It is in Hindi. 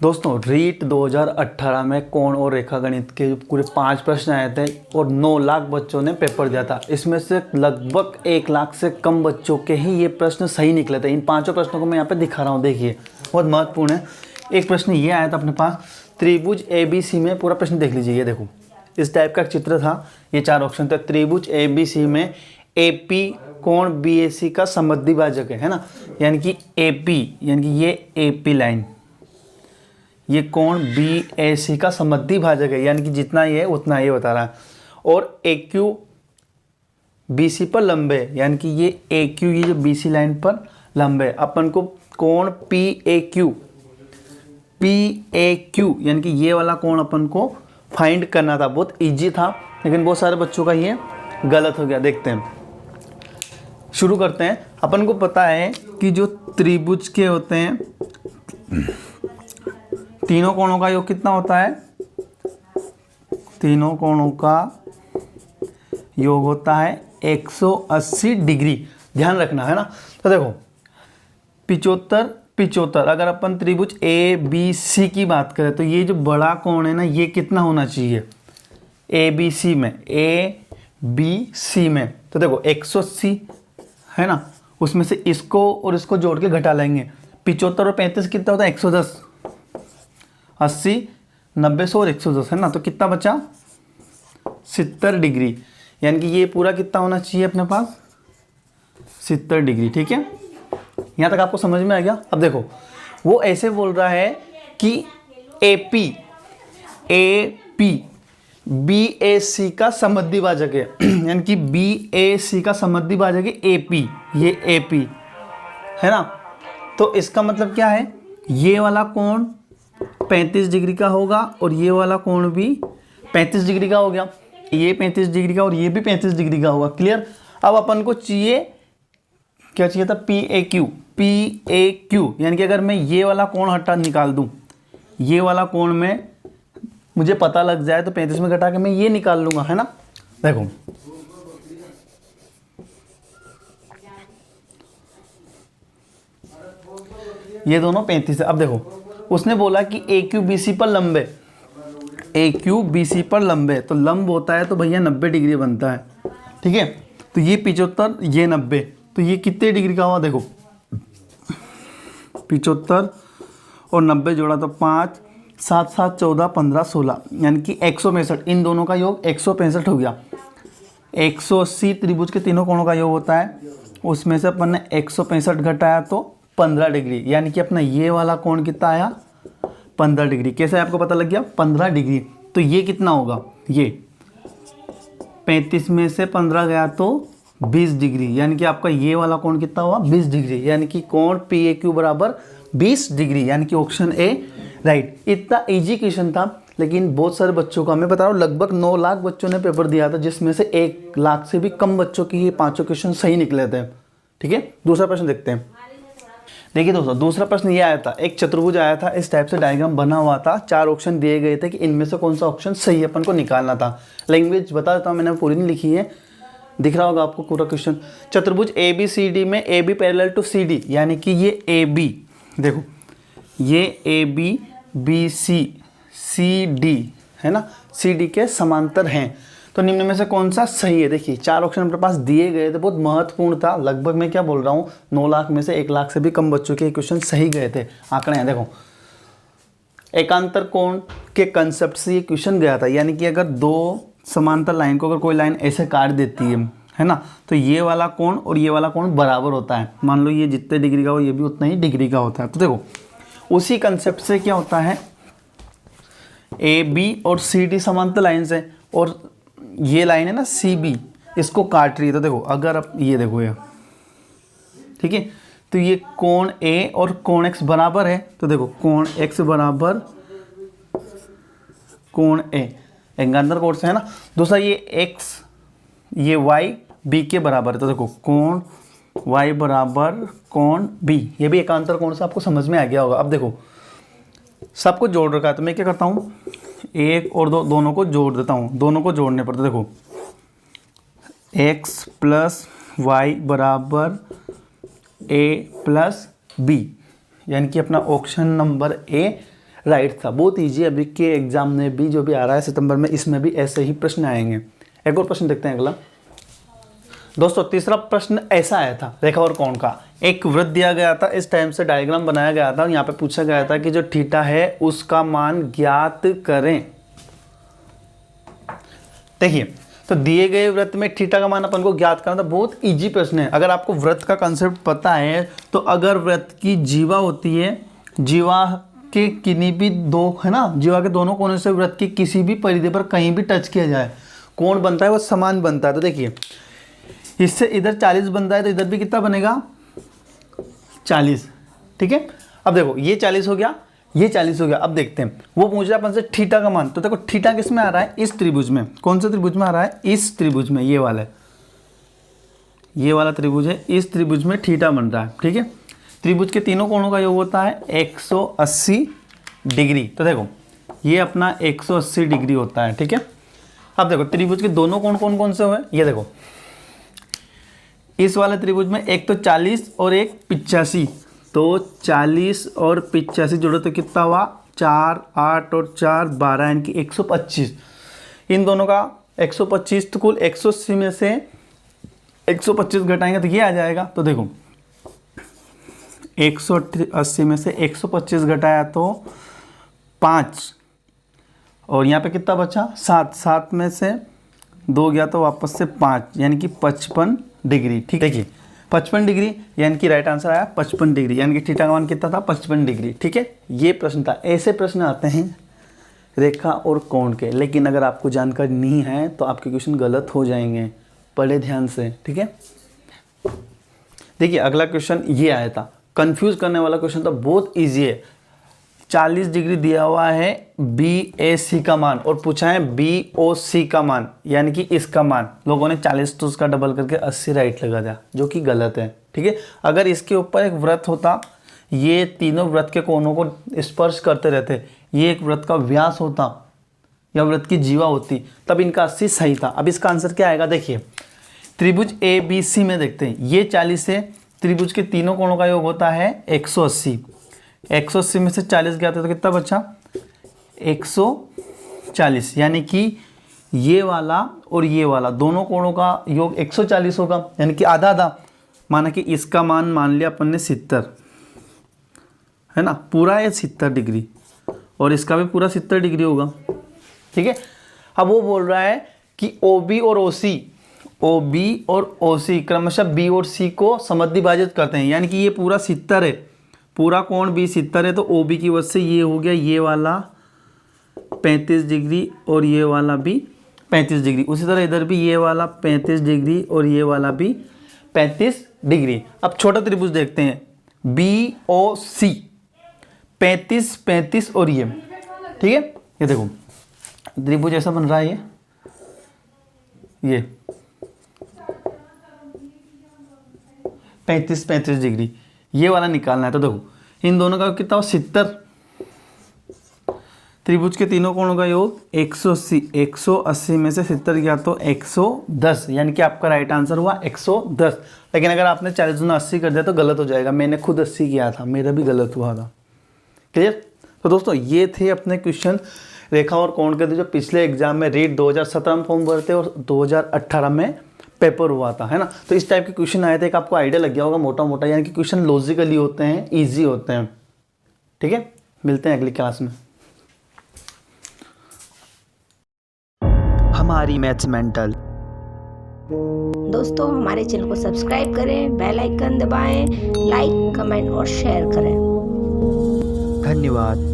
दोस्तों रीट 2018 में कोण और रेखागणित के पूरे 5 प्रश्न आए थे और 9 लाख बच्चों ने पेपर दिया था। इसमें से लगभग 1 लाख से कम बच्चों के ही ये प्रश्न सही निकले थे। इन 5 प्रश्नों को मैं यहाँ पे दिखा रहा हूँ, देखिए बहुत महत्वपूर्ण है। एक प्रश्न ये आया था अपने पास, त्रिभुज ABC में, पूरा प्रश्न देख लीजिए, ये देखो इस टाइप का चित्र था। ये 4 ऑप्शन थे। त्रिभुज ABC में AP कोण BAC का समद्विभाजक है ना, यानी कि AP यानी कि ये AP लाइन, ये कोण BAC का समद्विभाजक है, यानी कि जितना ये है उतना ये बता रहा है। और AQ BC पर लंबे, यानी कि ये AQ ये जो BC लाइन पर लंबे। अपन को कोण PAQ यानी कि ये वाला कोण अपन को फाइंड करना था। बहुत इजी था, लेकिन बहुत सारे बच्चों का ये गलत हो गया। देखते हैं, शुरू करते हैं। अपन को पता है कि जो त्रिभुज के होते हैं, तीनों कोणों का योग कितना होता है? तीनों कोणों का योग होता है 180 डिग्री। ध्यान रखना है ना। तो देखो 75 अगर अपन त्रिभुज ABC की बात करें तो ये जो बड़ा कोण है ना, ये कितना होना चाहिए ABC में? तो देखो 180 है ना, उसमें से इसको और इसको जोड़ के घटा लेंगे। 75 और 35 कितना होता है? 110। 80 90 100 और 110 है ना, तो कितना बचा? 70 डिग्री। यानी कि ये पूरा कितना होना चाहिए अपने पास? 70 डिग्री। ठीक है, यहाँ तक आपको समझ में आ गया। अब देखो वो ऐसे बोल रहा है कि AP BAC का समद्विभाजक है यानी कि BAC का समद्विभाजक है AP, ये AP है ना। तो इसका मतलब क्या है? ये वाला कोण 35 डिग्री का होगा और ये वाला कोण भी 35 डिग्री का हो गया। ये 35 डिग्री का और ये भी 35 डिग्री का होगा। क्लियर। अब अपन को चाहिए, क्या चाहिए था? PAQ यानी कि अगर मैं ये वाला कोण हटा निकाल दूं, ये वाला कोण में मुझे पता लग जाए तो 35 में घटा के मैं ये निकाल लूंगा, है ना। देखो ये दोनों 35 है। अब देखो उसने बोला कि AQ BC पर लंबे, AQ BC पर लंबे, तो लंब होता है तो भैया 90 डिग्री बनता है। ठीक है, तो ये 75 ये 90, तो ये कितने डिग्री का हुआ? देखो 75 और 90 जोड़ा तो 5 7 7 14 15 16, यानी कि 165। इन दोनों का योग 165 हो गया। 180 त्रिभुज के तीनों कोणों का योग होता है, उसमें से अपन ने 165 घटाया तो 15 डिग्री, यानी कि अपना ये वाला कोण कितना आया? 15 डिग्री। कैसे आपको पता लग गया? 15 डिग्री। तो ये कितना होगा? ये 35 में से 15 गया तो 20 डिग्री, यानी कि आपका ये वाला कोण कितना हुआ? 20 डिग्री, यानी कि कोण PAQ बराबर 20 डिग्री, यानी कि ऑप्शन A राइट। इतना इजी क्वेश्चन था, लेकिन बहुत सारे बच्चों का, मैं बता रहा हूँ लगभग 9 लाख बच्चों ने पेपर दिया था, जिसमें से 1 लाख से भी कम बच्चों की ये 5 क्वेश्चन सही निकले थे। ठीक है, दूसरा प्रश्न देखते हैं। देखिए दोस्तों, दूसरा प्रश्न ये आया था, एक चतुर्भुज आया था, इस टाइप से डायग्राम बना हुआ था, 4 ऑप्शन दिए गए थे कि इनमें से कौन सा ऑप्शन सही अपन को निकालना था। लैंग्वेज बता देता हूँ, मैंने पूरी नहीं लिखी है, दिख रहा होगा आपको पूरा क्वेश्चन। चतुर्भुज ABCD में AB पैरेलल टू CD, यानी कि ये AB, देखो ये AB BC CD है ना, CD के समांतर हैं, तो निम्न में से कौन सा सही है? देखिए 4 ऑप्शन अपने पास दिए गए थे, बहुत महत्वपूर्ण था। लगभग मैं क्या बोल रहा हूँ, 9 लाख में से 1 लाख से भी कम बच्चों के क्वेश्चन सही गए थे। आंकड़े हैं, देखो एकांतर कोण के कंसेप्ट से ये क्वेश्चन गया था, यानी कि अगर 2 समांतर लाइन को अगर कोई लाइन ऐसे काट देती है ना, तो ये वाला कोण और ये वाला कोण बराबर होता है। मान लो ये जितने डिग्री का हो, ये भी उतना ही डिग्री का होता है। तो देखो उसी कंसेप्ट से क्या होता है, AB और CD समांतर लाइन से, और ये लाइन है ना CB, इसको काट रही है। तो देखो अगर आप ये देखो ये, ठीक है, तो ये कोण A और कोण X बराबर है, तो देखो कोण X बराबर कोण A, एकांतर कोण से है ना। दूसरा ये X ये Y B के बराबर है, तो देखो कोण Y बराबर कोण B, ये भी एकांतर कोण से आपको समझ में आ गया होगा। अब देखो सबको जोड़ रखा है, तो मैं क्या करता हूँ, 1 और 2 दोनों को जोड़ देता हूँ। दोनों को जोड़ने पर तो देखो x प्लस वाई बराबर a प्लस बी, यानी कि अपना ऑप्शन नंबर ए राइट था। बहुत ईजी, अभी के एग्जाम में भी जो भी आ रहा है सितंबर में, इसमें भी ऐसे ही प्रश्न आएंगे। एक और प्रश्न देखते हैं अगला। दोस्तों तीसरा प्रश्न ऐसा आया था रेखा और कोण का। एक वृत्त दिया गया था, इस टाइम से डायग्राम बनाया गया था, यहाँ पे पूछा गया था कि जो थीटा है उसका मान ज्ञात करें। देखिए, तो दिए गए वृत्त में थीटा का मान अपन को ज्ञात करना था। बहुत इजी प्रश्न है। अगर आपको वृत्त का कंसेप्ट पता है तो अगर वृत्त की जीवा होती है, जीवा के किन्हीं भी दो है ना, जीवा के दोनों कोनों से वृत्त की किसी भी परिधि पर कहीं भी टच किया जाए, कोण बनता है वो समान बनता है। तो देखिए, इससे इधर 40 बनता है तो इधर भी कितना बनेगा 40, ठीक है। अब देखो ये 40 हो गया, ये 40 हो गया। अब देखते हैं, वो पूछ रहा है अपन से थीटा का मान। तो देखो थीटा किस में आ रहा है, इस त्रिभुज में। कौन से त्रिभुज में आ रहा है, इस त्रिभुज में, ये वाला त्रिभुज है, इस त्रिभुज में थीटा बन रहा है, ठीक है। त्रिभुज के तीनों कोणों का योग होता है 180 डिग्री। तो देखो ये अपना 180 डिग्री होता है, ठीक है। अब देखो त्रिभुज के दोनों कोण कौन कौन से हुए, ये देखो इस वाले त्रिभुज में एक तो 40 और एक 85। तो 40 और 85 जोड़ो तो कितना हुआ 4, 8 और 4 12, यानी कि 125। इन दोनों का 125, तो कुल 180 में से 125 घटाएंगे तो ये आ जाएगा। तो देखो 180 में से 125 घटाया तो 5, और यहाँ पे कितना बचा 7, 7 में से 2 गया तो वापस से 5, यानी कि 55 डिग्री, ठीक है। देखिए 55 डिग्री यानी कि राइट आंसर आया 55 डिग्री, यानी कि थीटा का मान कितना था 55 डिग्री, ठीक है। ये प्रश्न था। ऐसे प्रश्न आते हैं रेखा और कोण के, लेकिन अगर आपको जानकारी नहीं है तो आपके क्वेश्चन गलत हो जाएंगे, पढ़े ध्यान से, ठीक है। देखिए अगला क्वेश्चन ये आया था, कंफ्यूज करने वाला क्वेश्चन था, बहुत ईजी है। 40 डिग्री दिया हुआ है BAC का मान और पूछा है BOC का मान, यानी कि इसका मान। लोगों ने 40 तो उसका डबल करके 80 राइट लगा दिया, जो कि गलत है, ठीक है। अगर इसके ऊपर एक वृत्त होता, ये तीनों वृत्त के कोनों को स्पर्श करते रहते, ये एक वृत्त का व्यास होता या वृत्त की जीवा होती, तब इनका 80 सही था। अब इसका आंसर क्या आएगा, देखिए त्रिभुज ABC में देखते हैं, ये 40 है, त्रिभुज के तीनों कोणों का योग होता है 180। 180 में से 40 गया था तो कितना बचा 140, यानी कि ये वाला और ये वाला दोनों कोणों का योग 140 होगा, यानी कि आधा आधा। माना कि इसका मान मान लिया अपन ने 70, है ना, पूरा है 70 डिग्री, और इसका भी पूरा 70 डिग्री होगा, ठीक है। अब वो बोल रहा है कि OB और OC क्रमशः B और C को समद्विभाजित करते हैं, यानी कि ये पूरा 70 है, पूरा कोण भी 70 है, तो OB की वजह से ये हो गया ये वाला 35 डिग्री और ये वाला भी 35 डिग्री। उसी तरह इधर भी ये वाला 35 डिग्री और ये वाला भी 35 डिग्री। अब छोटा त्रिभुज देखते हैं BOC, 35 35 और ये, ठीक है। ये देखो त्रिभुज ऐसा बन रहा है, ये 35 35 डिग्री, ये वाला निकालना है। तो देखो इन दोनों का कितना हो 70, त्रिभुज के तीनों कोणों का योग 180, 180 में से 70 गया तो 110, यानी कि आपका राइट आंसर हुआ 110। लेकिन अगर आपने 40 गुना 80 कर दिया तो गलत हो जाएगा, मैंने खुद 80 किया था, मेरा भी गलत हुआ था, क्लियर। तो दोस्तों ये थे अपने क्वेश्चन रेखा और कोण के, जो पिछले एग्जाम में रीट 2017 में फॉर्म भरे थे और 2018 में पेपर हुआ था, है ना। तो इस टाइप के क्वेश्चन आए थे, एक आपको आइडिया लग गया होगा मोटा मोटा, यानी कि क्वेश्चन लॉजिकली होते हैं, इजी होते हैं, ठीक है। मिलते हैं अगली क्लास में। हमारी मैथ्स मेंटल। दोस्तों हमारे चैनल को सब्सक्राइब करें, बेल आइकन दबाएं, लाइक कमेंट और शेयर करें। धन्यवाद।